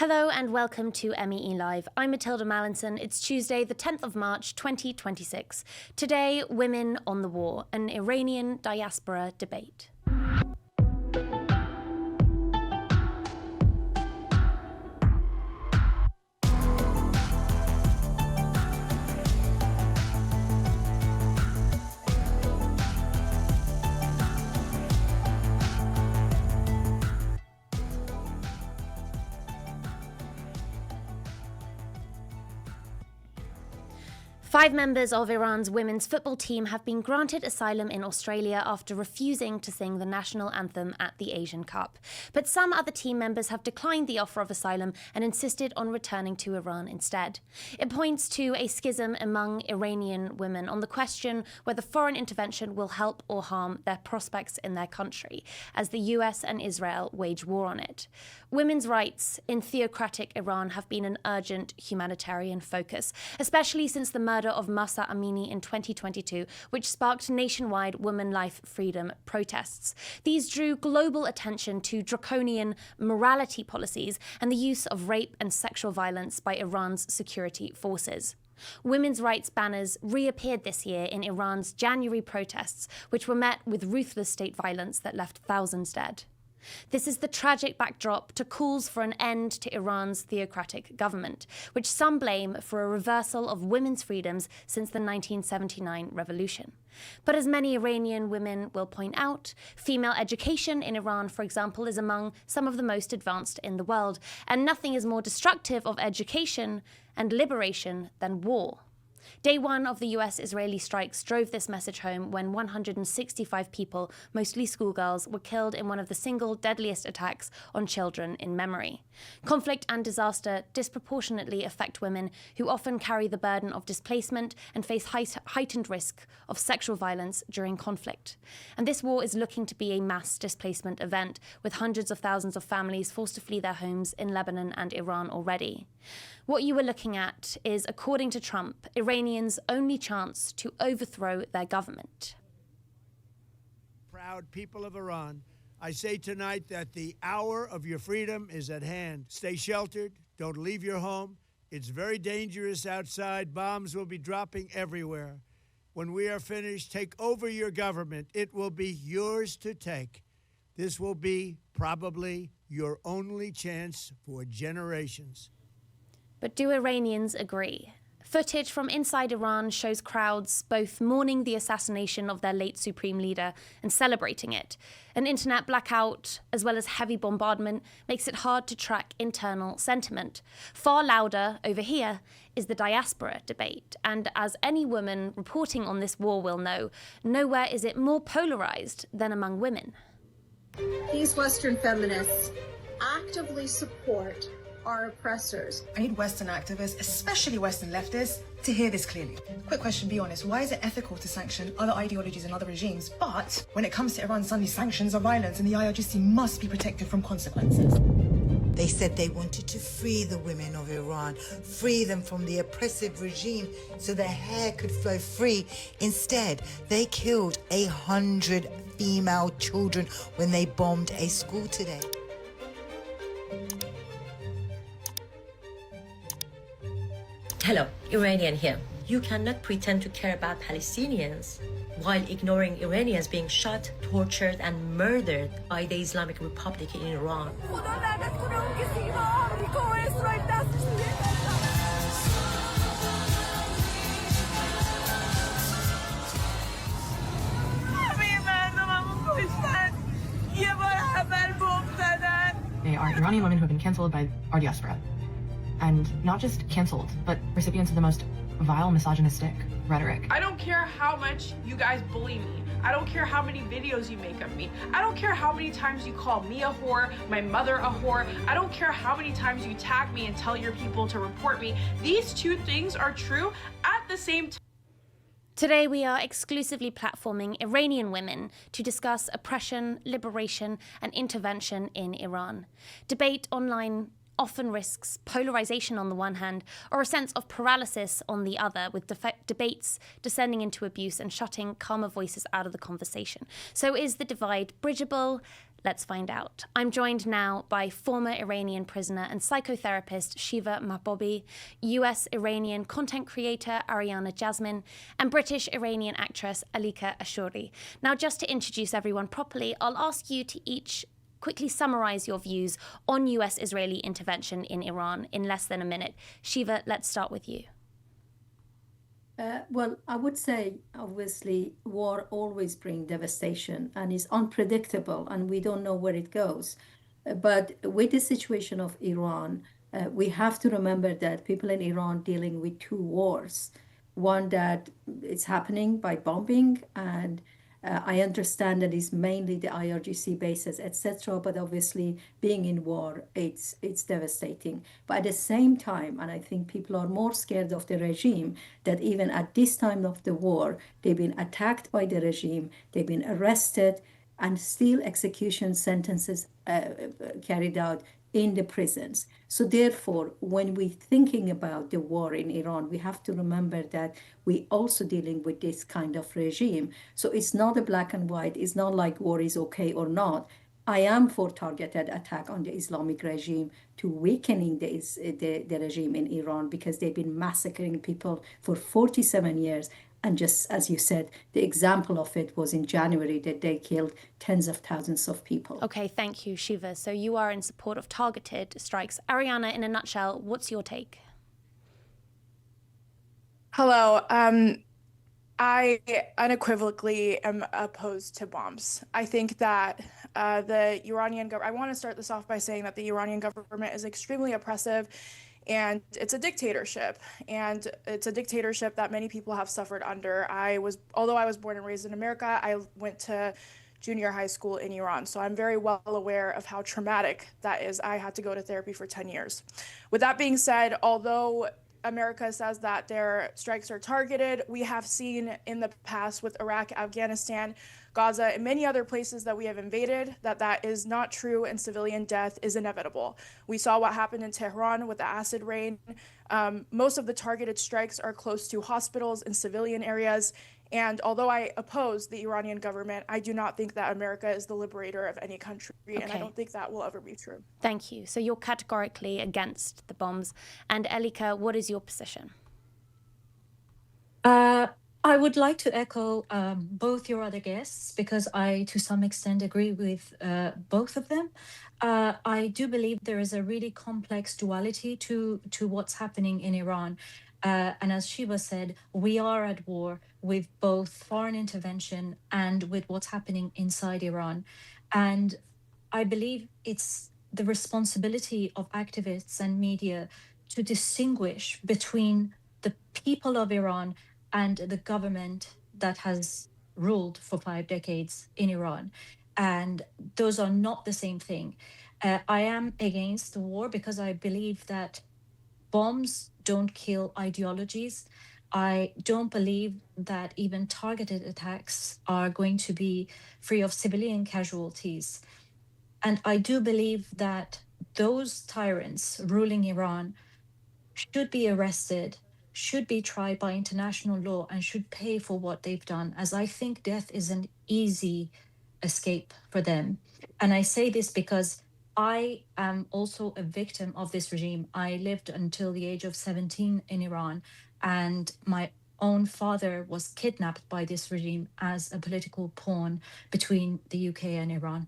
Hello and welcome to MEE Live. I'm Matilda Mallinson. It's Tuesday, the 10th of March, 2026. Today, Women on the War, an Iranian diaspora debate. Five members of Iran's women's football team have been granted asylum in Australia after refusing to sing the national anthem at the Asian Cup. But some other team members have declined the offer of asylum and insisted on returning to Iran instead. It points to a schism among Iranian women on the question whether foreign intervention will help or harm their prospects in their country, as the US and Israel wage war on it. Women's rights in theocratic Iran have been an urgent humanitarian focus, especially since the murder of Mahsa Amini in 2022, which sparked nationwide women life freedom protests. These drew global attention to draconian morality policies and the use of rape and sexual violence by Iran's security forces. Women's rights banners reappeared this year in Iran's January protests, which were met with ruthless state violence that left thousands dead. This is the tragic backdrop to calls for an end to Iran's theocratic government, which some blame for a reversal of women's freedoms since the 1979 revolution. But as many Iranian women will point out, female education in Iran, for example, is among some of the most advanced in the world, and nothing is more destructive of education and liberation than war. Day one of the US-Israeli strikes drove this message home when 165 people, mostly schoolgirls, were killed in one of the single deadliest attacks on children in memory. Conflict and disaster disproportionately affect women who often carry the burden of displacement and face heightened risk of sexual violence during conflict. And this war is looking to be a mass displacement event, with hundreds of thousands of families forced to flee their homes in Lebanon and Iran already. What you are looking at is, according to Trump, Iranians' only chance to overthrow their government. Proud people of Iran, I say tonight that the hour of your freedom is at hand. Stay sheltered. Don't leave your home. It's very dangerous outside. Bombs will be dropping everywhere. When we are finished, take over your government. It will be yours to take. This will be probably your only chance for generations. But do Iranians agree? Footage from inside Iran shows crowds both mourning the assassination of their late supreme leader and celebrating it. An internet blackout, as well as heavy bombardment, makes it hard to track internal sentiment. Far louder over here is the diaspora debate. And as any woman reporting on this war will know, nowhere is it more polarized than among women. These Western feminists actively support our oppressors. I need Western activists, especially Western leftists, to hear this clearly. Quick question, be honest, why is it ethical to sanction other ideologies and other regimes, but when it comes to Iran, suddenly sanctions are violence and the IRGC must be protected from consequences? They said they wanted to free the women of Iran, free them from the oppressive regime so their hair could flow free. Instead, they killed 100 female children when they bombed a school today. Hello, Iranian here. You cannot pretend to care about Palestinians while ignoring Iranians being shot, tortured, and murdered by the Islamic Republic in Iran. They are Iranian women who have been cancelled by our diaspora. And not just cancelled, but recipients of the most vile misogynistic rhetoric. I don't care how much you guys bully me. I don't care how many videos you make of me. I don't care how many times you call me a whore, my mother a whore. I don't care how many times you tag me and tell your people to report me. These two things are true at the same time. Today we are exclusively platforming Iranian women to discuss oppression, liberation, and intervention in Iran. Debate online often risks polarization on the one hand, or a sense of paralysis on the other, with debates descending into abuse and shutting calmer voices out of the conversation. So is the divide bridgeable, Let's find out. I'm joined now by former Iranian prisoner and psychotherapist Shiva Mahboubi, US-Iranian content creator Ariana Jasmine, and British-Iranian actress Alika Ashuri. Now, just to introduce everyone properly, I'll ask you to each quickly summarize your views on US-Israeli intervention in Iran in less than a minute. Shiva, let's start with you. Well, I would say, obviously, war always brings devastation and is unpredictable, and we don't know where it goes. But with the situation of Iran, we have to remember that people in Iran dealing with two wars. One that is happening by bombing, and I understand that it's mainly the IRGC bases, etc. But obviously, being in war, it's devastating. But at the same time, and I think people are more scared of the regime, that even at this time of the war, they've been attacked by the regime, they've been arrested, and still execution sentences carried out in the prisons. So therefore, when we're thinking about the war in Iran, we have to remember that we also dealing with this kind of regime. So it's not a black and white. It's not like war is okay or not. I am for targeted attack on the Islamic regime to weakening the regime in Iran, because they've been massacring people for 47 years. And just as you said, the example of it was in January that they killed tens of thousands of people. Okay, thank you, Shiva. So you are in support of targeted strikes. Ariana, in a nutshell, what's your take? Hello. I unequivocally am opposed to bombs. I think that the Iranian government, I want to start this off by saying that the Iranian government is extremely oppressive, and it's a dictatorship, and it's a dictatorship that many people have suffered under. Although I was born and raised in America, I went to junior high school in Iran, so I'm very well aware of how traumatic that is. I had to go to therapy for 10 years. With that being said, although America says that their strikes are targeted, we have seen in the past with Iraq, Afghanistan, Gaza, and many other places that we have invaded, that is not true, and civilian death is inevitable. We saw what happened in Tehran with the acid rain. Most of the targeted strikes are close to hospitals and civilian areas. And although I oppose the Iranian government, I do not think that America is the liberator of any country, and I don't think that will ever be true. Thank you. So you're categorically against the bombs. And Elika, what is your position? I would like to echo both your other guests, because I, to some extent, agree with both of them. I do believe there is a really complex duality to what's happening in Iran. And as Shiva said, we are at war with both foreign intervention and with what's happening inside Iran. And I believe it's the responsibility of activists and media to distinguish between the people of Iran and the government that has ruled for 5 decades in Iran. And those are not the same thing. I am against the war because I believe that bombs don't kill ideologies. I don't believe that even targeted attacks are going to be free of civilian casualties. And I do believe that those tyrants ruling Iran should be arrested, should be tried by international law, and should pay for what they've done, as I think death is an easy escape for them. And I say this because I am also a victim of this regime. I lived until the age of 17 in Iran, and my own father was kidnapped by this regime as a political pawn between the UK and Iran.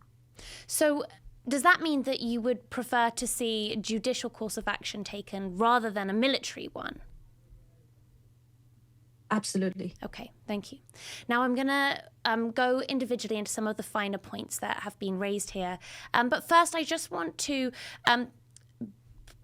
So does that mean that you would prefer to see a judicial course of action taken rather than a military one? Absolutely. Okay, thank you. Now I'm going to go individually into some of the finer points that have been raised here. But first, I just want to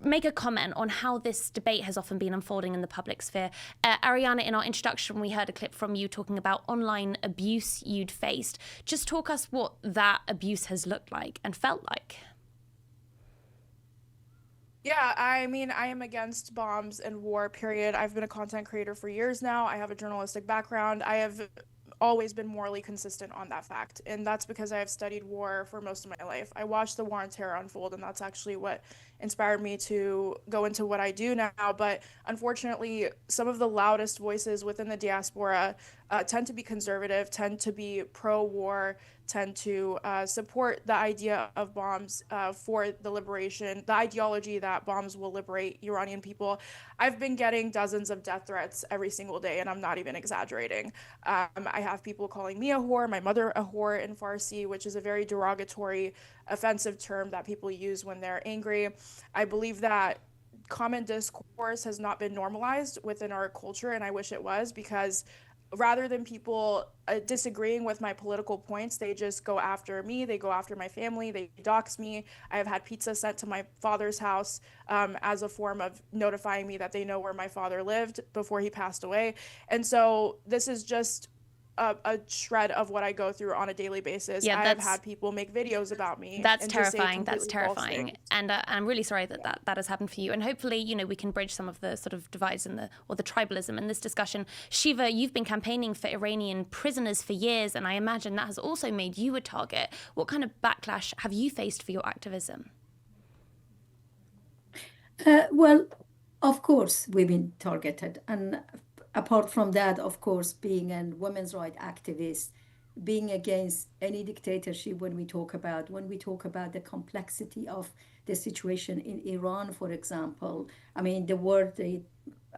make a comment on how this debate has often been unfolding in the public sphere. Ariana, in our introduction, we heard a clip from you talking about online abuse you'd faced. Just talk us what that abuse has looked like and felt like. Yeah, I mean, I am against bombs and war, period. I've been a content creator for years now. I have a journalistic background. I have always been morally consistent on that fact, and that's because I have studied war for most of my life. I watched the war on terror unfold, and that's actually what inspired me to go into what I do now. But unfortunately, some of the loudest voices within the diaspora tend to be conservative, tend to be pro-war, tend to support the idea of bombs for the liberation, the ideology that bombs will liberate Iranian people. I've been getting dozens of death threats every single day, and I'm not even exaggerating. I have people calling me a whore, my mother a whore in Farsi, which is a very derogatory, offensive term that people use when they're angry. I believe that common discourse has not been normalized within our culture, and I wish it was, because rather than people disagreeing with my political points, they just go after me, they go after my family, they dox me. I have had pizza sent to my father's house as a form of notifying me that they know where my father lived before he passed away. And so this is just a shred of what I go through on a daily basis. Yeah, I have had people make videos about me. That's and terrifying. Just say completely false things. And I'm really sorry that has happened for you. And hopefully, you know, we can bridge some of the sort of divides and the tribalism in this discussion. Shiva, you've been campaigning for Iranian prisoners for years, and I imagine that has also made you a target. What kind of backlash have you faced for your activism? Well, of course, we've been targeted. And apart from that, of course, being a women's rights activist, being against any dictatorship when we talk about the complexity of the situation in Iran, for example. I mean, the word,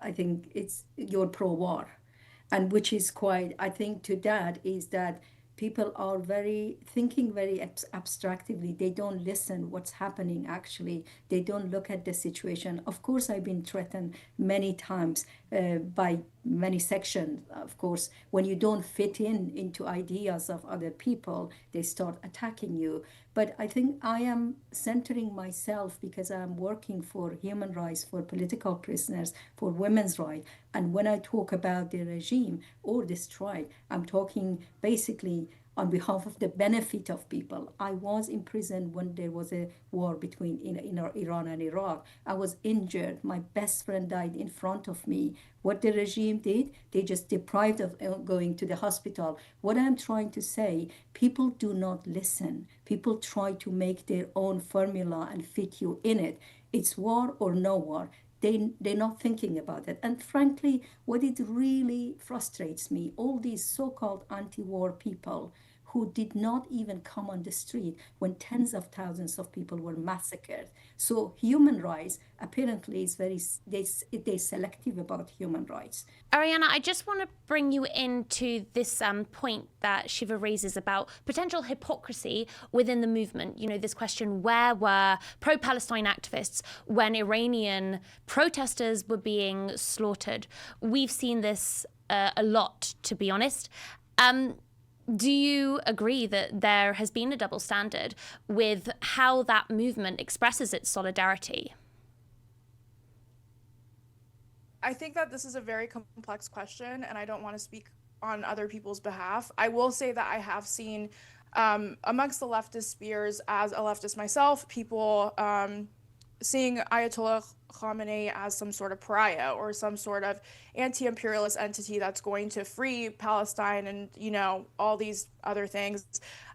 I think it's you're pro-war. And which is quite, I think to that is that people are thinking very abstractively. They don't listen what's happening actually. They don't look at the situation. Of course, I've been threatened many times by many sections. Of course, when you don't fit into ideas of other people, they start attacking you. But I think I am centering myself because I'm working for human rights, for political prisoners, for women's rights. And when I talk about the regime or the strike, I'm talking basically on behalf of the benefit of people. I was in prison when there was a war between Iran and Iraq. I was injured. My best friend died in front of me. What the regime did, they just deprived of going to the hospital. What I'm trying to say, people do not listen. People try to make their own formula and fit you in it. It's war or no war. They're not thinking about it. And frankly, what it really frustrates me, all these so-called anti-war people who did not even come on the street when tens of thousands of people were massacred. So human rights apparently is they're selective about human rights. Ariana, I just want to bring you into this point that Shiva raises about potential hypocrisy within the movement. You know, this question, where were pro-Palestine activists when Iranian protesters were being slaughtered? We've seen this a lot, to be honest. Do you agree that there has been a double standard with how that movement expresses its solidarity? I think that this is a very complex question, and I don't want to speak on other people's behalf. I will say that I have seen amongst the leftist spheres, as a leftist myself, people seeing Ayatollah Khamenei as some sort of pariah or some sort of anti-imperialist entity that's going to free Palestine and, you know, all these other things.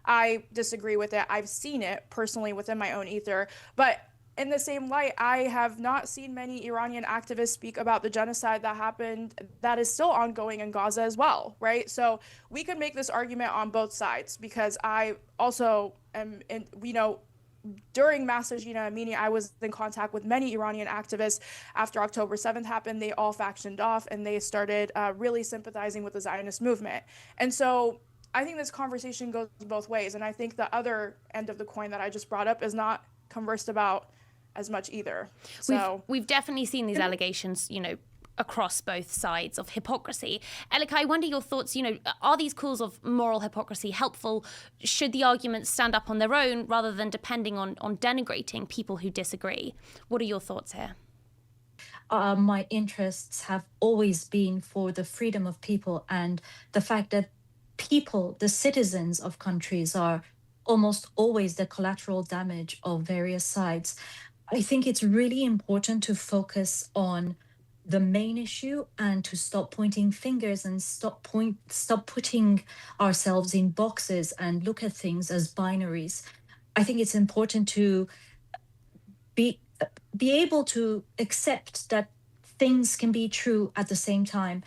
I disagree with it. I've seen it personally within my own ether, but in the same light, I have not seen many Iranian activists speak about the genocide that happened, that is still ongoing in Gaza as well, right? So we could make this argument on both sides, because I also am, you know, during Masajina Amini, I was in contact with many Iranian activists. After October 7th happened, they all factioned off and they started really sympathizing with the Zionist movement. And so I think this conversation goes both ways. And I think the other end of the coin that I just brought up is not conversed about as much either. So we've definitely seen these allegations, you know, across both sides of hypocrisy. Elika, I wonder your thoughts, you know, are these calls of moral hypocrisy helpful? Should the arguments stand up on their own rather than depending on denigrating people who disagree? What are your thoughts here? My interests have always been for the freedom of people and the fact that people, the citizens of countries, are almost always the collateral damage of various sides. I think it's really important to focus on the main issue and to stop pointing fingers and stop putting ourselves in boxes and look at things as binaries. I think it's important to be able to accept that things can be true at the same time.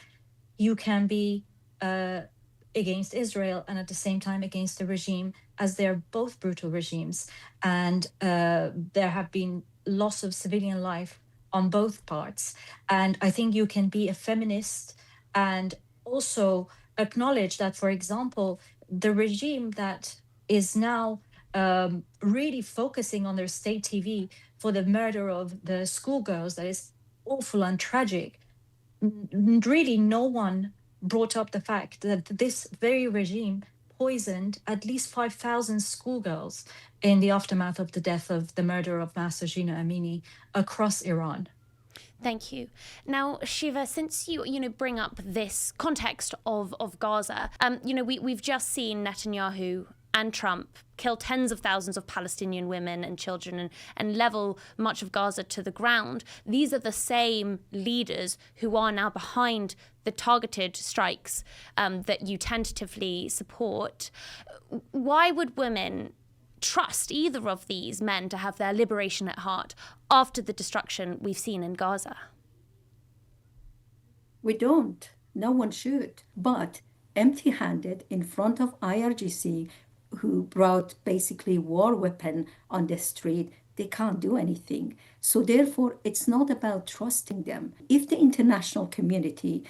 You can be against Israel and at the same time against the regime, as they're both brutal regimes. And there have been loss of civilian life on both parts. And I think you can be a feminist and also acknowledge that, for example, the regime that is now really focusing on their state TV for the murder of the schoolgirls, that is awful and tragic. Really, no one brought up the fact that this very regime poisoned at least 5,000 schoolgirls in the aftermath of the death of the murder of Mahsa Jina Amini across Iran. Thank you. Now, Shiva, since you bring up this context of Gaza, we've just seen Netanyahu and Trump kill tens of thousands of Palestinian women and children and level much of Gaza to the ground. These are the same leaders who are now behind the targeted strikes that you tentatively support. Why would women trust either of these men to have their liberation at heart after the destruction we've seen in Gaza? We don't. No one should. But empty-handed in front of IRGC, who brought basically war weapon on the street, they can't do anything. So therefore, it's not about trusting them. If the international community,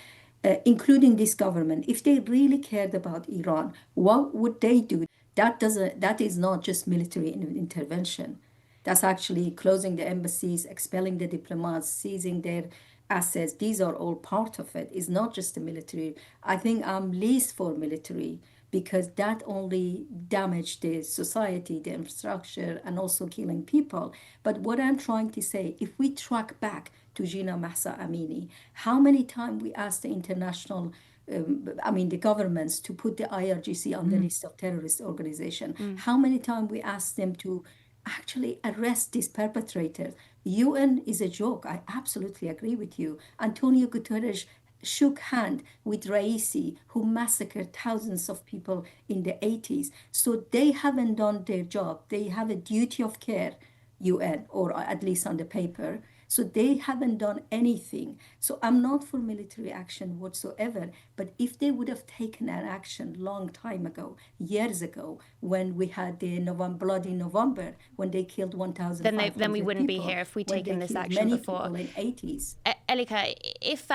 including this government, if they really cared about Iran, what would they do? That is not just military intervention. That's actually closing the embassies, expelling the diplomats, seizing their assets. These are all part of it. It's not just the military. I think I'm least for military because that only damaged the society, the infrastructure, and also killing people. But what I'm trying to say, if we track back to Jina Mahsa Amini, how many times we asked the international the governments to put the IRGC on the list of terrorist organization. How many times we asked them to actually arrest these perpetrators? UN is a joke. I absolutely agree with you. Antonio Guterres shook hand with Raisi, who massacred thousands of people in the 80s. So they haven't done their job. They have a duty of care, UN, or at least on the paper. So they haven't done anything. So I'm not for military action whatsoever. But if they would have taken an action long time ago, years ago, when we had the bloody November, when they killed 1,500 then we wouldn't people, be here if we'd when taken they this killed action many before. people in 80s. Elika, if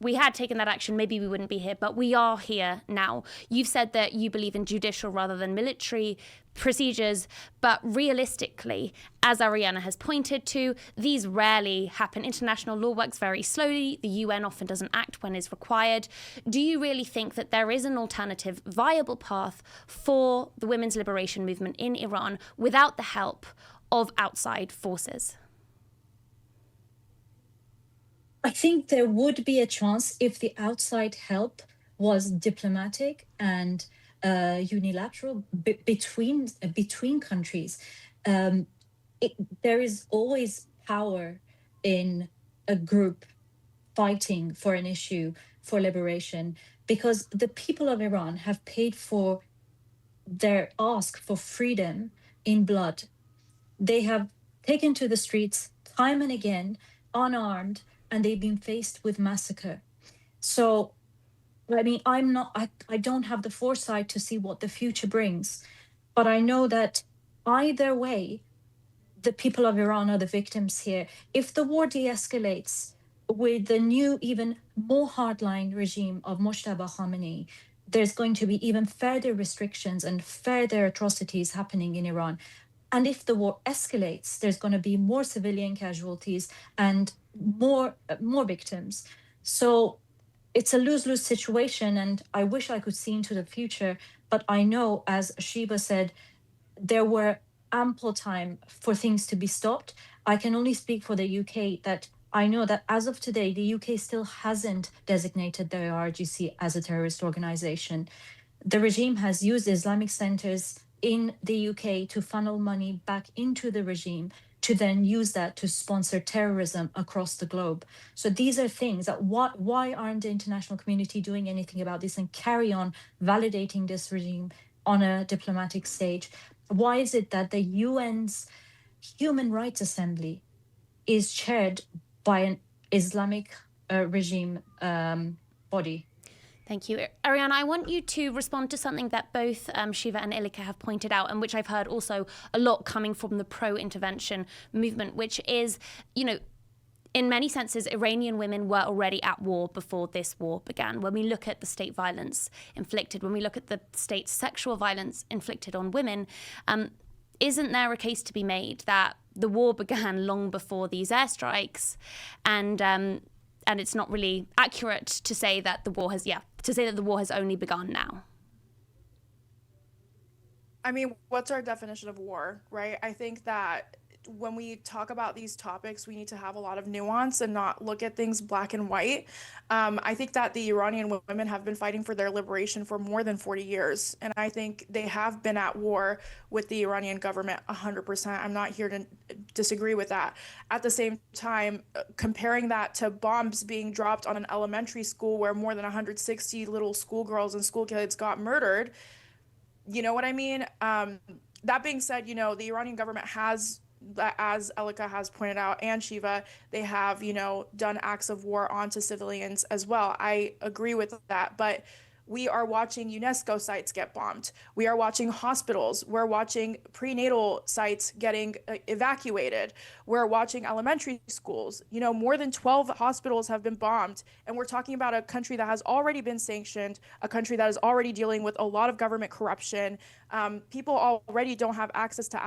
we had taken that action, maybe we wouldn't be here, but we are here now. You've said that you believe in judicial rather than military procedures, but realistically, as Ariana has pointed to, these rarely happen. International law works very slowly. The UN often doesn't act when is required. Do you really think that there is an alternative, viable path for the women's liberation movement in Iran without the help of outside forces? I think there would be a chance if the outside help was diplomatic and unilateral between countries. There is always power in a group fighting for an issue, for liberation, because the people of Iran have paid for their ask for freedom in blood. They have taken to the streets time and again, unarmed, and they've been faced with massacre. So, I mean, I don't have the foresight to see what the future brings, but I know that either way, the people of Iran are the victims here. If the war de-escalates with the new, even more hardline regime of Mojtaba Khamenei, there's going to be even further restrictions and further atrocities happening in Iran. And if the war escalates, there's going to be more civilian casualties and more victims. So it's a lose-lose situation, and I wish I could see into the future. But I know, as Shiva said, there were ample time for things to be stopped. I can only speak for the UK that I know that as of today, the UK still hasn't designated the IRGC as a terrorist organization. The regime has used Islamic centers in the UK to funnel money back into the regime to then use that to sponsor terrorism across the globe. So these are things that why aren't the international community doing anything about this and carry on validating this regime on a diplomatic stage? Why is it that the UN's Human Rights Assembly is chaired by an Islamic regime body? Thank you. Ariana, I want you to respond to something that both Shiva and Ilika have pointed out, and which I've heard also a lot coming from the pro-intervention movement, which is, in many senses, Iranian women were already at war before this war began. When we look at the state violence inflicted, when we look at the state sexual violence inflicted on women, isn't there a case to be made that the war began long before these airstrikes, and it's not really accurate to say that the war has only begun now? I mean, what's our definition of war, right? I think that when we talk about these topics, we need to have a lot of nuance and not look at things black and white. I think that the Iranian women have been fighting for their liberation for more than 40 years. And I think they have been at war with the Iranian government 100%. I'm not here to disagree with that. At the same time, comparing that to bombs being dropped on an elementary school where more than 160 little schoolgirls and school kids got murdered, you know what I mean? That being said, the Iranian government has, as Elika has pointed out, and Shiva, they have, done acts of war onto civilians as well. I agree with that, but we are watching UNESCO sites get bombed. We are watching hospitals. We're watching prenatal sites getting evacuated. We're watching elementary schools. More than 12 hospitals have been bombed. And we're talking about a country that has already been sanctioned, a country that is already dealing with a lot of government corruption. People already don't have access to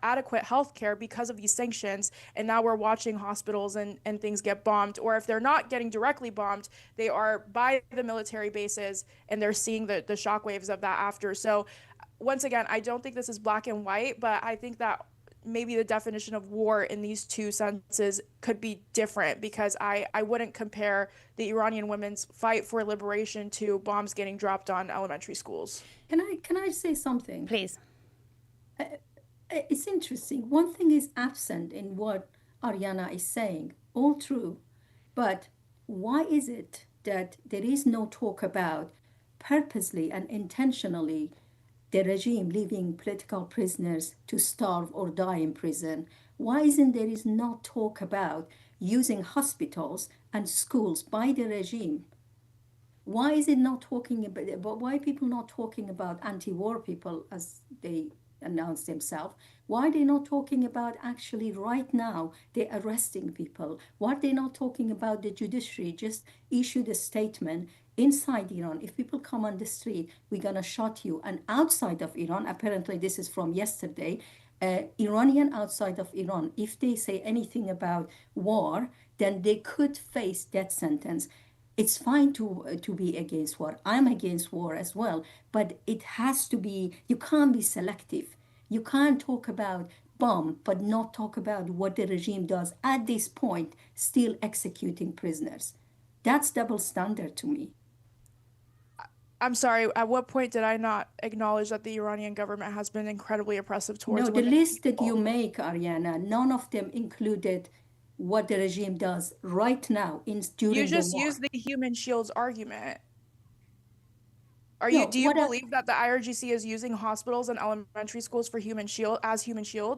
adequate health care because of these sanctions. And now we're watching hospitals and things get bombed. Or if they're not getting directly bombed, they are by the military bases, and they're seeing the shockwaves of that after. So once again, I don't think this is black and white, but I think that maybe the definition of war in these two senses could be different, because I wouldn't compare the Iranian women's fight for liberation to bombs getting dropped on elementary schools. Can I say something? Please. It's interesting. One thing is absent in what Ariana is saying, all true, but why is it that there is no talk about purposely and intentionally the regime leaving political prisoners to starve or die in prison? Why isn't there is no talk about using hospitals and schools by the regime? Why is it not talking about, but why people not talking about anti-war people as they announce themselves? Why are they not talking about actually right now they're arresting people? Why are they not talking about the judiciary just issued a statement inside Iran? If people come on the street, we're gonna shot you. And outside of Iran, apparently this is from yesterday, Iranian outside of Iran, if they say anything about war, then they could face death sentence. It's fine to be against war. I'm against war as well, but it has to be, you can't be selective. You can't talk about bomb, but not talk about what the regime does at this point, still executing prisoners. That's double standard to me. I'm sorry, at what point did I not acknowledge that the Iranian government has been incredibly oppressive towards No, the women? list that you make, Ariana, none of them included what the regime does right now during You just the war. used the human shields argument. No, Do you what believe that the IRGC is using hospitals and elementary schools for human shields?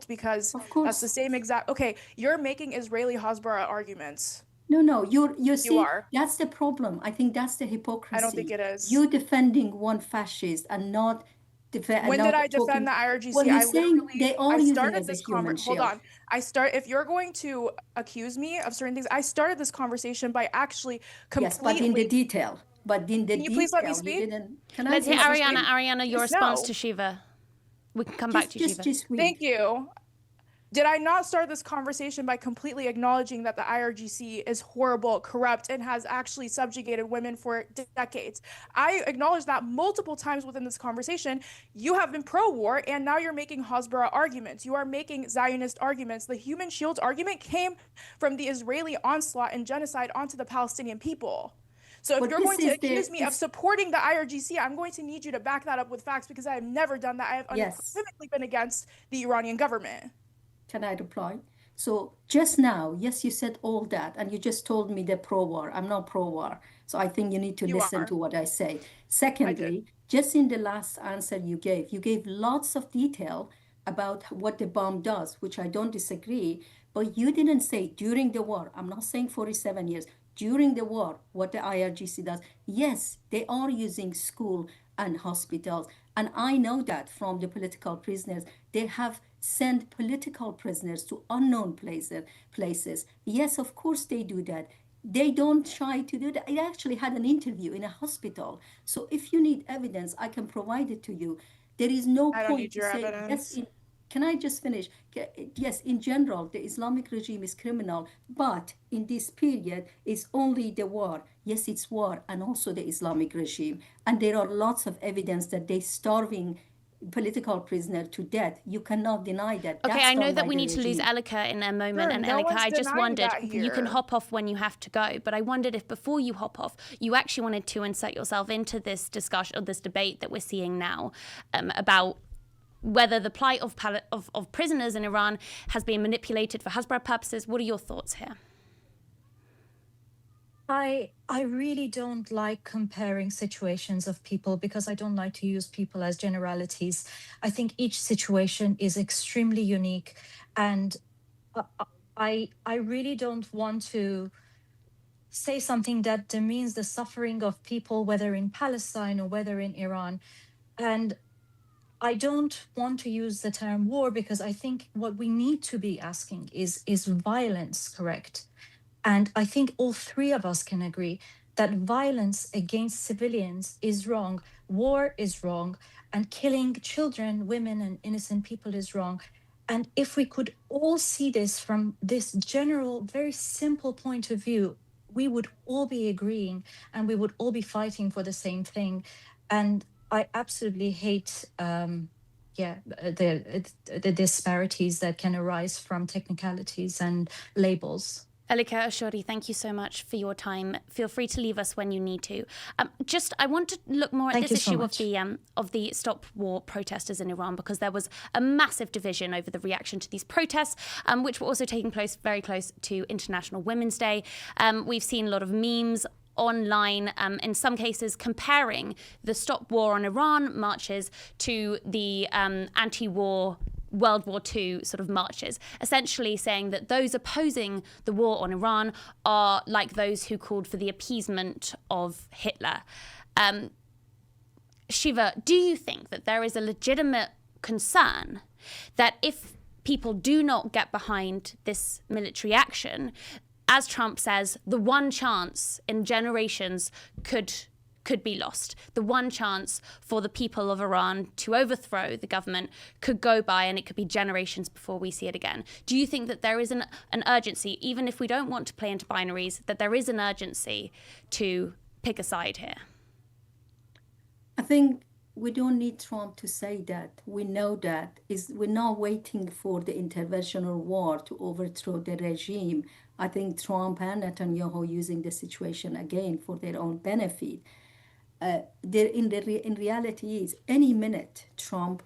Because Of course. that's the same exact. Okay, you're making Israeli Hasbara arguments. No, you see, are. that's the problem. I think that's the hypocrisy. I don't think it is. You defending one fascist and not defend. When did I defend the IRGC? Well, you're I saying literally, they are I using started it as a this human conversation. shield. Hold on. If you're going to accuse me of certain things, I started this conversation by actually completely. Yes, but in the detail. Can you please let me speak? Let's hear please speak? Ariana, your Yes, response no. to Shiva. We can come back to Shiva. Thank you. Did I not start this conversation by completely acknowledging that the IRGC is horrible, corrupt, and has actually subjugated women for decades? I acknowledged that multiple times within this conversation. You have been pro-war, and now you're making Hasbara arguments. You are making Zionist arguments. The human shields argument came from the Israeli onslaught and genocide onto the Palestinian people. So if you're going to accuse me of supporting the IRGC, I'm going to need you to back that up with facts, because I have never done that. I have unequivocally been against the Iranian government. Can I reply? So just now, yes, you said all that, and you just told me they're pro-war. I'm not pro-war. So I think you need to listen to what I say. Secondly, just in the last answer you gave lots of detail about what the bomb does, which I don't disagree, but you didn't say during the war. I'm not saying 47 years. during the war, what the IRGC does, yes, they are using school and hospitals. And I know that from the political prisoners, they have sent political prisoners to unknown places. Yes, of course they do that. They don't shy to do that. I actually had an interview in a hospital. So if you need evidence, I can provide it to you. There is no I don't point need to your say, evidence. yes, can I just finish? Yes, in general, the Islamic regime is criminal, but in this period, it's only the war. Yes, it's war and also the Islamic regime. And there are lots of evidence that they're starving political prisoner to death. You cannot deny that. Okay, That's I know done that by we the need to lose regime. Elika in a moment. Sure, And no Elika, one's I just denying wondered, that you can here. hop off when you have to go, but I wondered if before you hop off, you actually wanted to insert yourself into this discussion or this debate that we're seeing now about whether the plight of prisoners in Iran has been manipulated for Hasbara purposes. What are your thoughts here? I really don't like comparing situations of people because I don't like to use people as generalities. I think each situation is extremely unique, and I really don't want to say something that demeans the suffering of people, whether in Palestine or whether in Iran. And I don't want to use the term war because I think what we need to be asking is violence correct? And I think all three of us can agree that violence against civilians is wrong, war is wrong, and killing children, women, and innocent people is wrong. And if we could all see this from this general, very simple point of view, we would all be agreeing and we would all be fighting for the same thing. And I absolutely hate the disparities that can arise from technicalities and labels. Elika Ashori, thank you so much for your time. Feel free to leave us when you need to. I want to look more at this issue of the Stop War protesters in Iran, because there was a massive division over the reaction to these protests, which were also taking place very close to International Women's Day. We've seen a lot of memes online, in some cases comparing the Stop War on Iran marches to the anti-war World War II sort of marches, essentially saying that those opposing the war on Iran are like those who called for the appeasement of Hitler. Shiva, do you think that there is a legitimate concern that if people do not get behind this military action, as Trump says, the one chance in generations could be lost. The one chance for the people of Iran to overthrow the government could go by, and it could be generations before we see it again. Do you think that there is an urgency, even if we don't want to play into binaries, that there is an urgency to pick a side here? I think we don't need Trump to say that. We know that. We're not waiting for the interventional war to overthrow the regime. I think Trump and Netanyahu using the situation again for their own benefit. In reality is any minute Trump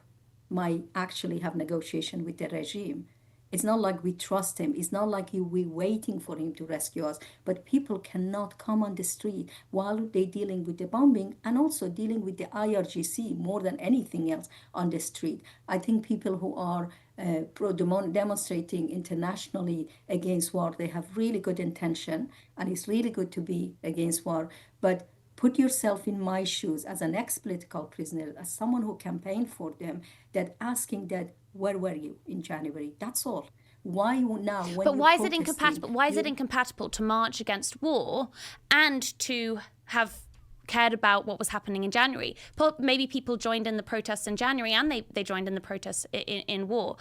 might actually have negotiation with the regime. It's not like we trust him. It's not like we're waiting for him to rescue us. But people cannot come on the street while they're dealing with the bombing and also dealing with the IRGC more than anything else on the street. I think people who are demonstrating internationally against war, they have really good intention, and it's really good to be against war. But put yourself in my shoes as an ex-political prisoner, as someone who campaigned for them, that asking that, where were you in January? That's all. Why now? But why is it incompatible? Why is it incompatible to march against war and to have cared about what was happening in January? Maybe people joined in the protests in January and they joined in the protests in war.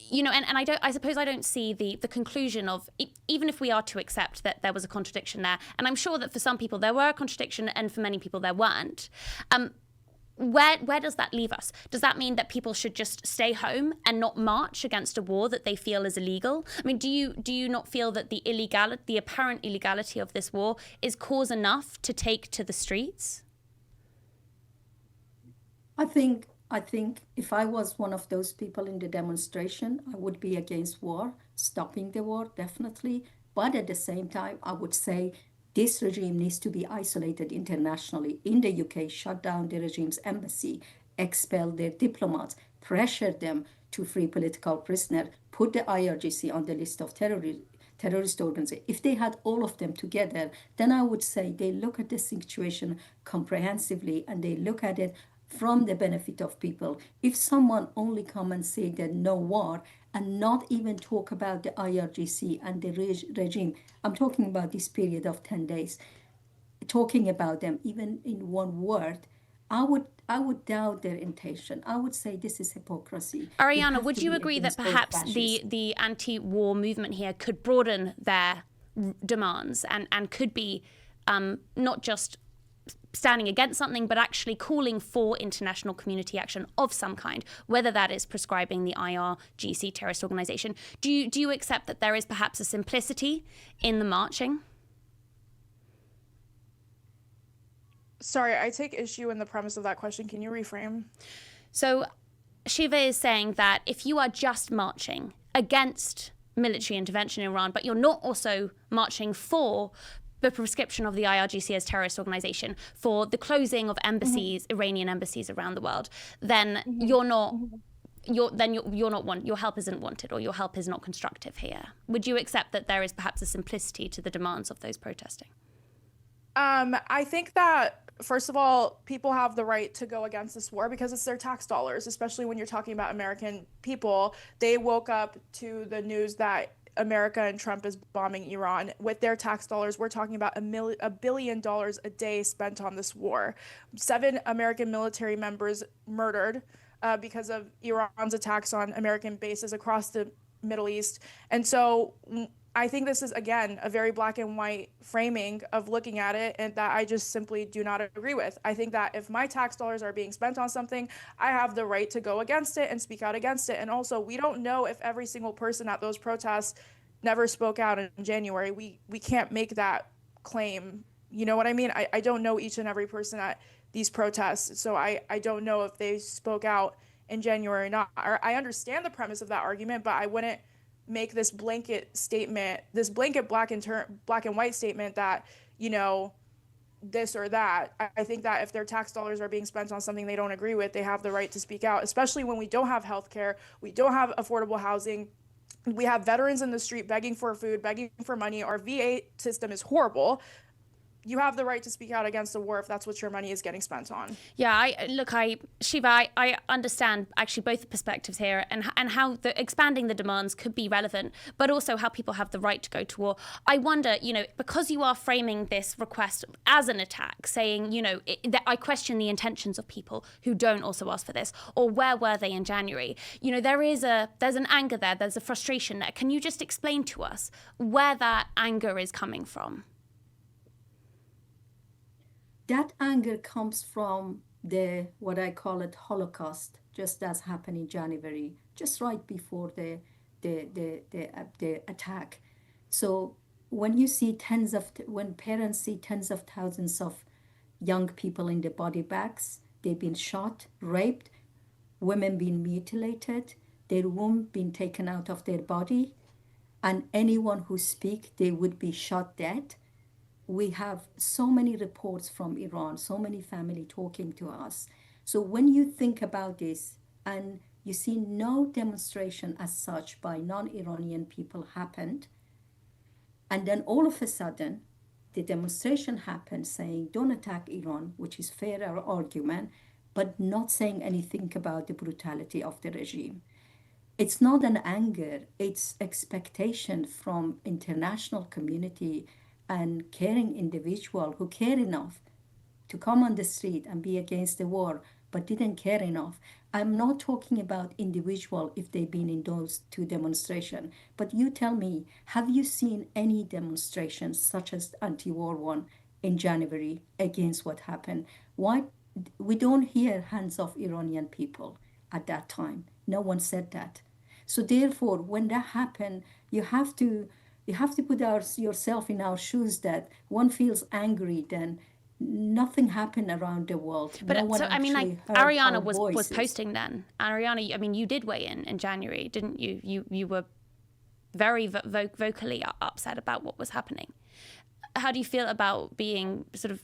You know, and I suppose I don't see the conclusion of, even if we are to accept that there was a contradiction there, and I'm sure that for some people there were a contradiction and for many people there weren't. Where does that leave us? Does that mean that people should just stay home and not march against a war that they feel is illegal? I mean, do you not feel that the apparent illegality of this war is cause enough to take to the streets? I think if I was one of those people in the demonstration, I would be against war, stopping the war, definitely. But at the same time, I would say this regime needs to be isolated internationally. In the UK, shut down the regime's embassy, expel their diplomats, pressure them to free political prisoners, put the IRGC on the list of terrorist organization, if they had all of them together, then I would say they look at the situation comprehensively and they look at it from the benefit of people. If someone only come and say that no war and not even talk about the IRGC and the regime, I'm talking about this period of 10 days, talking about them even in one word, I would doubt their intention. I would say this is hypocrisy. Ariana, would you agree that perhaps the anti-war movement here could broaden their demands and could be not just standing against something, but actually calling for international community action of some kind, whether that is prescribing the IRGC terrorist organization? Do you accept that there is perhaps a simplicity in the marching? Sorry, I take issue in the premise of that question. Can you reframe? So Shiva is saying that if you are just marching against military intervention in Iran, but you're not also marching for the prescription of the IRGC as terrorist organization, for the closing of embassies, Iranian embassies around the world, then your help isn't wanted, or your help is not constructive here. Would you accept that there is perhaps a simplicity to the demands of those protesting? I think that, first of all, people have the right to go against this war because it's their tax dollars, especially when you're talking about American people. They woke up to the news that America and Trump is bombing Iran. With their tax dollars, we're talking about $1 billion a day spent on this war. 7 American military members murdered because of Iran's attacks on American bases across the Middle East. And so I think this is, again, a very black and white framing of looking at it, and that I just simply do not agree with. I think that if my tax dollars are being spent on something, I have the right to go against it and speak out against it. And also, we don't know if every single person at those protests never spoke out in January. We can't make that claim. You know what I mean? I don't know each and every person at these protests, so I don't know if they spoke out in January or not. I understand the premise of that argument, but I wouldn't make this blanket statement, this blanket black and white statement that, you know, this or that. I think that if their tax dollars are being spent on something they don't agree with, they have the right to speak out, especially when we don't have healthcare, we don't have affordable housing, we have veterans in the street begging for food, begging for money. Our VA system is horrible. You have the right to speak out against the war if that's what your money is getting spent on. Yeah, Shiva, I understand actually both perspectives here, and how expanding the demands could be relevant, but also how people have the right to go to war. I wonder, you know, because you are framing this request as an attack, saying, you know, that I question the intentions of people who don't also ask for this, or where were they in January? You know, there's an anger there, there's a frustration there. Can you just explain to us where that anger is coming from? That anger comes from the, what I call it, Holocaust, just as happened in January, just right before the attack. So when you see when parents see tens of thousands of young people in the body bags, they've been shot, raped, women being mutilated, their womb being taken out of their body, and anyone who speak, they would be shot dead. We have so many reports from Iran, so many family talking to us. So when you think about this and you see no demonstration as such by non-Iranian people happened, and then all of a sudden the demonstration happened saying don't attack Iran, which is fair argument, but not saying anything about the brutality of the regime. It's not an anger, it's expectation from international community and caring individual who care enough to come on the street and be against the war, but didn't care enough. I'm not talking about individual if they've been in those 2 demonstrations, but you tell me, have you seen any demonstrations such as the anti-war one in January against what happened? Why we don't hear hands of Iranian people at that time? No one said that. So therefore, when that happened, you have to put yourself in our shoes, that one feels angry, then nothing happened around the world. But no one so, I mean, like, heard Ariana our was posting then. Ariana, I mean, you did weigh in January, didn't you? You were very vocally upset about what was happening. How do you feel about being sort of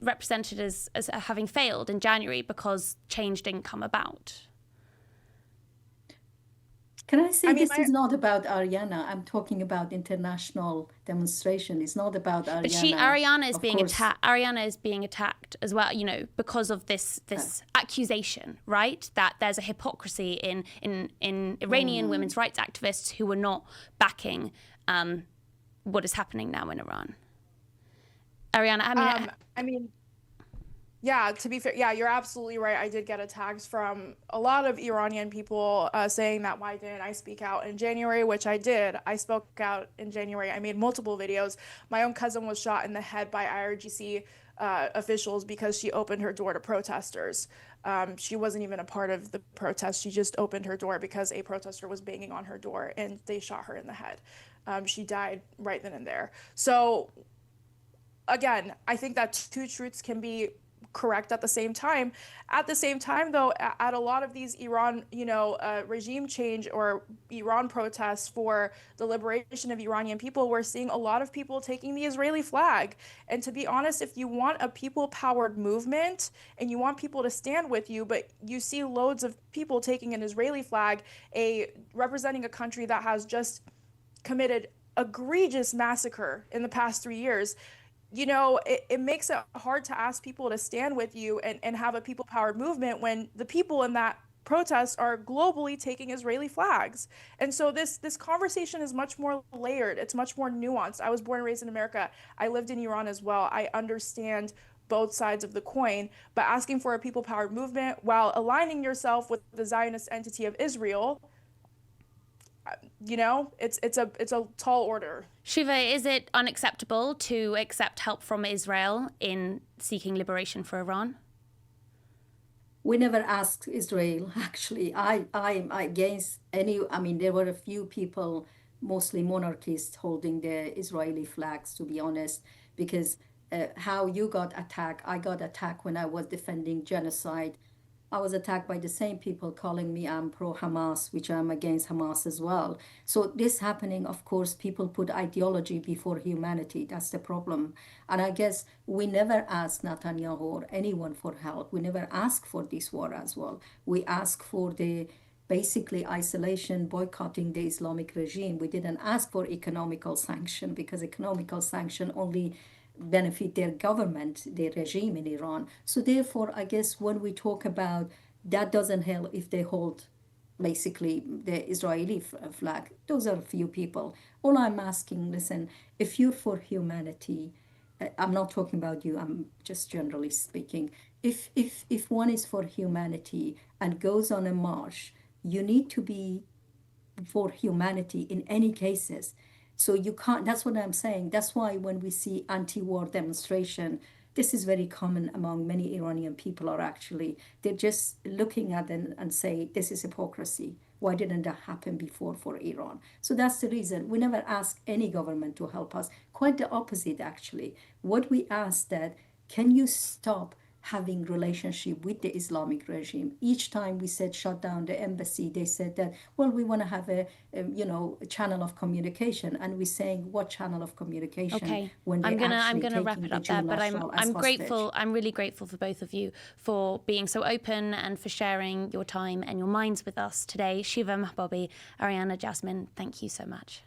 represented as having failed in January because change didn't come about? Can I say I mean, this is not about Ariana? I'm talking about international demonstration. It's not about Ariana. But Ariana is Of being course. attacked. Ariana is being attacked as well, you know, because of this accusation, right? That there's a hypocrisy in Iranian women's rights activists who are not backing what is happening now in Iran. Ariana, I mean, yeah, to be fair, yeah, you're absolutely right. I did get attacks from a lot of Iranian people saying that why didn't I speak out in January, which I did. I spoke out in January. I made multiple videos. My own cousin was shot in the head by IRGC officials because she opened her door to protesters. She wasn't even a part of the protest. She just opened her door because a protester was banging on her door and they shot her in the head. She died right then and there. So again, I think that two truths can be correct at the same time. At the same time, though, at a lot of these Iran, regime change or Iran protests for the liberation of Iranian people, we're seeing a lot of people taking the Israeli flag. And to be honest, if you want a people-powered movement and you want people to stand with you, but you see loads of people taking an Israeli flag, representing a country that has just committed egregious massacre in the past 3 years, it makes it hard to ask people to stand with you and have a people-powered movement when the people in that protest are globally taking Israeli flags. And so this conversation is much more layered. It's much more nuanced. I was born and raised in America. I lived in Iran as well. I understand both sides of the coin, but asking for a people-powered movement while aligning yourself with the Zionist entity of Israel, it's a tall order. Shiva, is it unacceptable to accept help from Israel in seeking liberation for Iran? We never asked Israel, actually. I'm against there were a few people, mostly monarchists, holding the Israeli flags, to be honest, because how you got attacked, I got attacked when I was defending genocide. I was attacked by the same people calling me I'm pro-Hamas, which I'm against Hamas as well. So this happening, of course, people put ideology before humanity. That's the problem. And I guess we never asked Netanyahu or anyone for help. We never asked for this war as well. We asked for the basically isolation, boycotting the Islamic regime. We didn't ask for economical sanction because economical sanction only benefit their government, their regime in Iran. So therefore, I guess when we talk about that doesn't help if they hold basically the Israeli flag. Those are a few people. All I'm asking, listen, if you're for humanity, I'm not talking about you, I'm just generally speaking. If one is for humanity and goes on a march, you need to be for humanity in any cases. So you can't, that's what I'm saying. That's why when we see anti-war demonstration, this is very common among many Iranian people they're just looking at it and say, this is hypocrisy. Why didn't that happen before for Iran? So that's the reason. We never ask any government to help us. Quite the opposite, actually. What we asked that, can you stop having relationship with the Islamic regime? Each time we said shut down the embassy, they said that, well, we want to have a channel of communication. And we're saying, what channel of communication? Okay, when I'm gonna wrap it up there, but I'm grateful. I'm really grateful for both of you for being so open and for sharing your time and your minds with us today. Shiva Mahboubi, Ariana, Jasmine, thank you so much.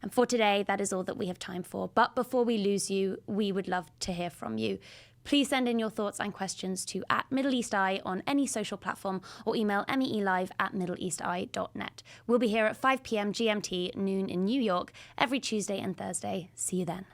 And for today, that is all that we have time for. But before we lose you, we would love to hear from you. Please send in your thoughts and questions to @MiddleEastEye on any social platform or email meelive@middleeasteye.net. We'll be here at 5 p.m. GMT, noon in New York, every Tuesday and Thursday. See you then.